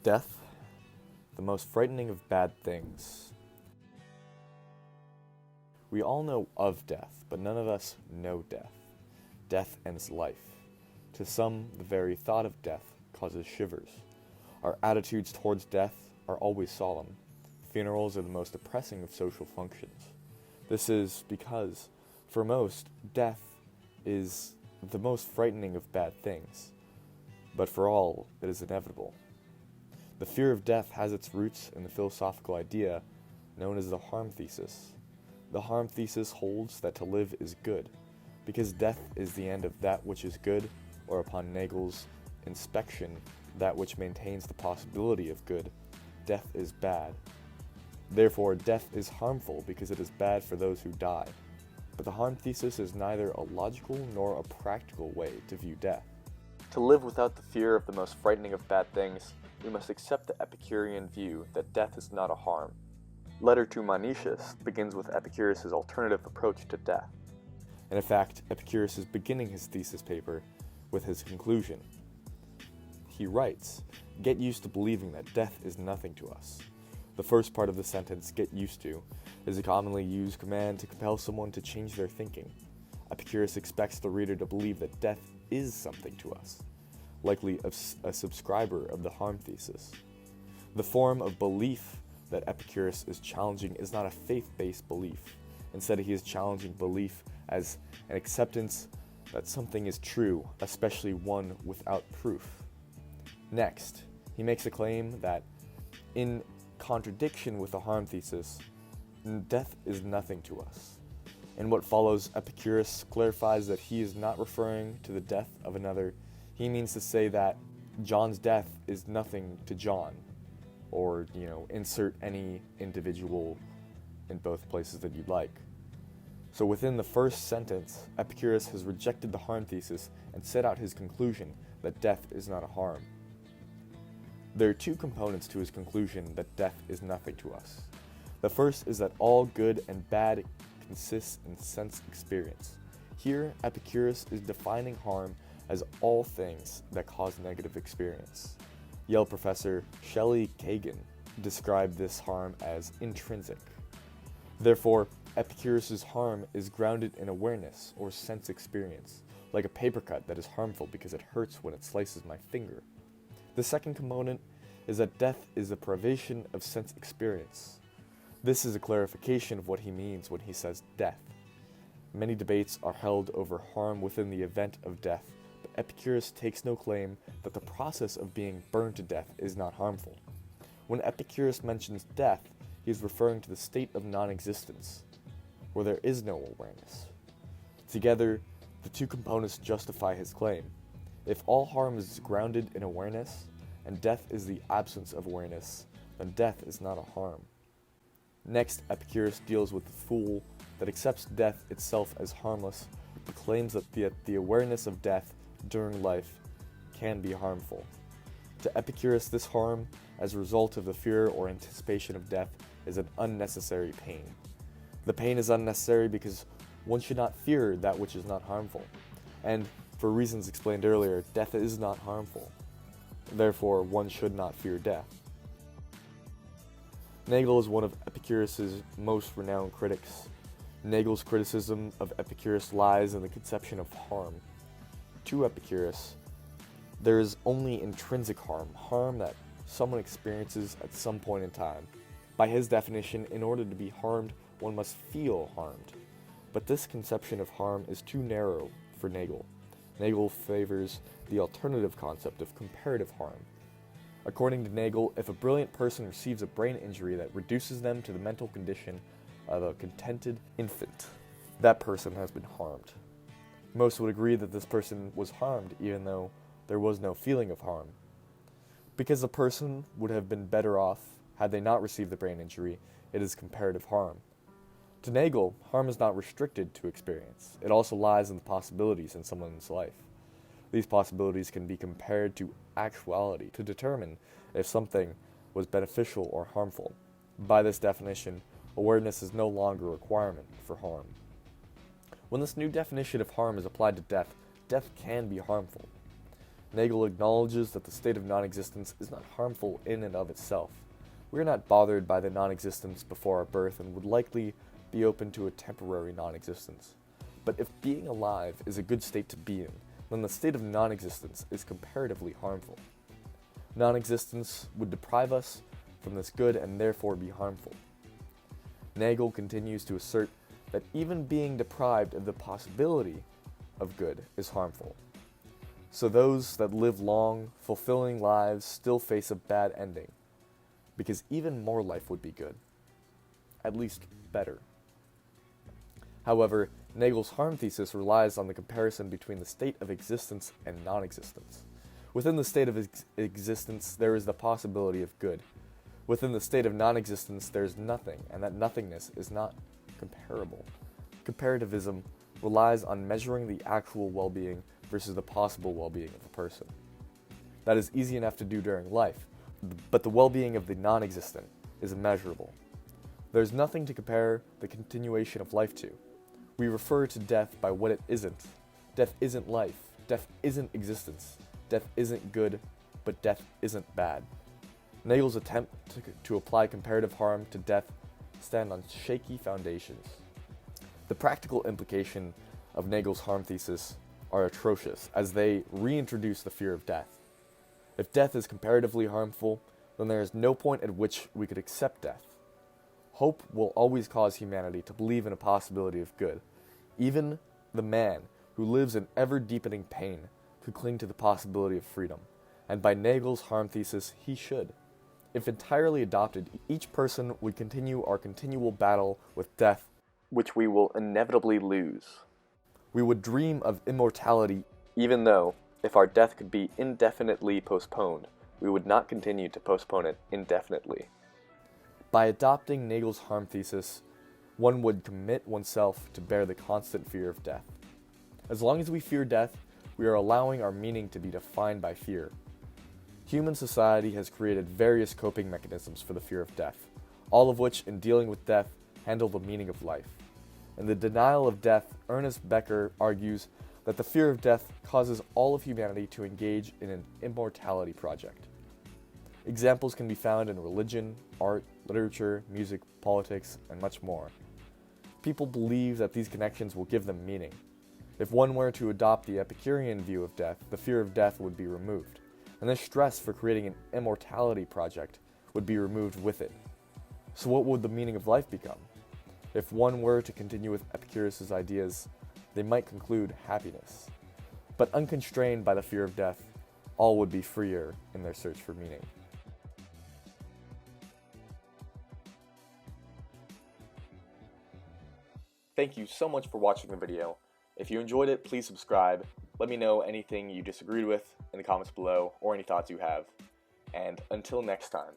Death, the most frightening of bad things. We all know of death, but none of us know death. Death ends life. To some, the very thought of death causes shivers. Our attitudes towards death are always solemn. Funerals are the most depressing of social functions. This is because, for most, death is the most frightening of bad things. But for all, it is inevitable. The fear of death has its roots in the philosophical idea known as the harm thesis. The harm thesis holds that to live is good, because death is the end of that which is good, or upon Nagel's inspection, that which maintains the possibility of good. Death is bad. Therefore, death is harmful because it is bad for those who die. But the harm thesis is neither a logical nor a practical way to view death. To live without the fear of the most frightening of bad things, we must accept the Epicurean view that death is not a harm. Letter to Menoeceus begins with Epicurus' alternative approach to death. And in fact, Epicurus is beginning his thesis paper with his conclusion. He writes, "Get used to believing that death is nothing to us." The first part of the sentence, "get used to," is a commonly used command to compel someone to change their thinking. Epicurus expects the reader to believe that death is something to us, likely a subscriber of the harm thesis. The form of belief that Epicurus is challenging is not a faith-based belief. Instead, he is challenging belief as an acceptance that something is true, especially one without proof. Next, he makes a claim that, in contradiction with the harm thesis, death is nothing to us. In what follows, Epicurus clarifies that he is not referring to the death of another. He means to say that John's death is nothing to John, or, insert any individual in both places that you'd like. So within the first sentence, Epicurus has rejected the harm thesis and set out his conclusion that death is not a harm. There are two components to his conclusion that death is nothing to us. The first is that all good and bad consists in sense experience. Here, Epicurus is defining harm as all things that cause negative experience. Yale professor Shelley Kagan described this harm as intrinsic. Therefore, Epicurus' harm is grounded in awareness or sense experience, like a paper cut that is harmful because it hurts when it slices my finger. The second component is that death is a privation of sense experience. This is a clarification of what he means when he says death. Many debates are held over harm within the event of death, but Epicurus takes no claim that the process of being burned to death is not harmful. When Epicurus mentions death, he is referring to the state of non-existence, where there is no awareness. Together, the two components justify his claim. If all harm is grounded in awareness, and death is the absence of awareness, then death is not a harm. Next, Epicurus deals with the fool that accepts death itself as harmless, but claims that the awareness of death during life can be harmful. To Epicurus, this harm, as a result of the fear or anticipation of death, is an unnecessary pain. The pain is unnecessary because one should not fear that which is not harmful. And, for reasons explained earlier, death is not harmful. Therefore, one should not fear death. Nagel is one of Epicurus' most renowned critics. Nagel's criticism of Epicurus lies in the conception of harm. To Epicurus, there is only intrinsic harm that someone experiences at some point in time. By his definition, in order to be harmed, one must feel harmed. But this conception of harm is too narrow for Nagel. Nagel favors the alternative concept of comparative harm. According to Nagel, if a brilliant person receives a brain injury that reduces them to the mental condition of a contented infant, that person has been harmed. Most would agree that this person was harmed even though there was no feeling of harm. Because the person would have been better off had they not received the brain injury, it is comparative harm. To Nagel, harm is not restricted to experience. It also lies in the possibilities in someone's life. These possibilities can be compared to actuality to determine if something was beneficial or harmful. By this definition, awareness is no longer a requirement for harm. When this new definition of harm is applied to death, death can be harmful. Nagel acknowledges that the state of non-existence is not harmful in and of itself. We are not bothered by the non-existence before our birth and would likely be open to a temporary non-existence. But if being alive is a good state to be in, then the state of non-existence is comparatively harmful. Non-existence would deprive us from this good and therefore be harmful. Nagel continues to assert that even being deprived of the possibility of good is harmful. So those that live long, fulfilling lives still face a bad ending, because even more life would be good, at least better. However, Nagel's harm thesis relies on the comparison between the state of existence and non-existence. Within the state of existence, there is the possibility of good. Within the state of non-existence, there is nothing, and that nothingness is not comparable. Comparativism relies on measuring the actual well-being versus the possible well-being of a person. That is easy enough to do during life, but the well-being of the non-existent is immeasurable. There is nothing to compare the continuation of life to. We refer to death by what it isn't. Death isn't life. Death isn't existence. Death isn't good, but death isn't bad. Nagel's attempt to apply comparative harm to death stand on shaky foundations. The practical implication of Nagel's harm thesis are atrocious, as they reintroduce the fear of death. If death is comparatively harmful, then there is no point at which we could accept death. Hope will always cause humanity to believe in a possibility of good. Even the man who lives in ever-deepening pain could cling to the possibility of freedom, and by Nagel's harm thesis, he should. If entirely adopted, each person would continue our continual battle with death, which we will inevitably lose. We would dream of immortality, even though, if our death could be indefinitely postponed, we would not continue to postpone it indefinitely. By adopting Nagel's harm thesis, one would commit oneself to bear the constant fear of death. As long as we fear death, we are allowing our meaning to be defined by fear. Human society has created various coping mechanisms for the fear of death, all of which, in dealing with death, handle the meaning of life. In The Denial of Death, Ernest Becker argues that the fear of death causes all of humanity to engage in an immortality project. Examples can be found in religion, art, literature, music, politics, and much more. People believe that these connections will give them meaning. If one were to adopt the Epicurean view of death, the fear of death would be removed, and the stress for creating an immortality project would be removed with it. So what would the meaning of life become? If one were to continue with Epicurus' ideas, they might conclude happiness. But unconstrained by the fear of death, all would be freer in their search for meaning. Thank you so much for watching the video. If you enjoyed it, please subscribe. Let me know anything you disagreed with in the comments below or any thoughts you have. And until next time.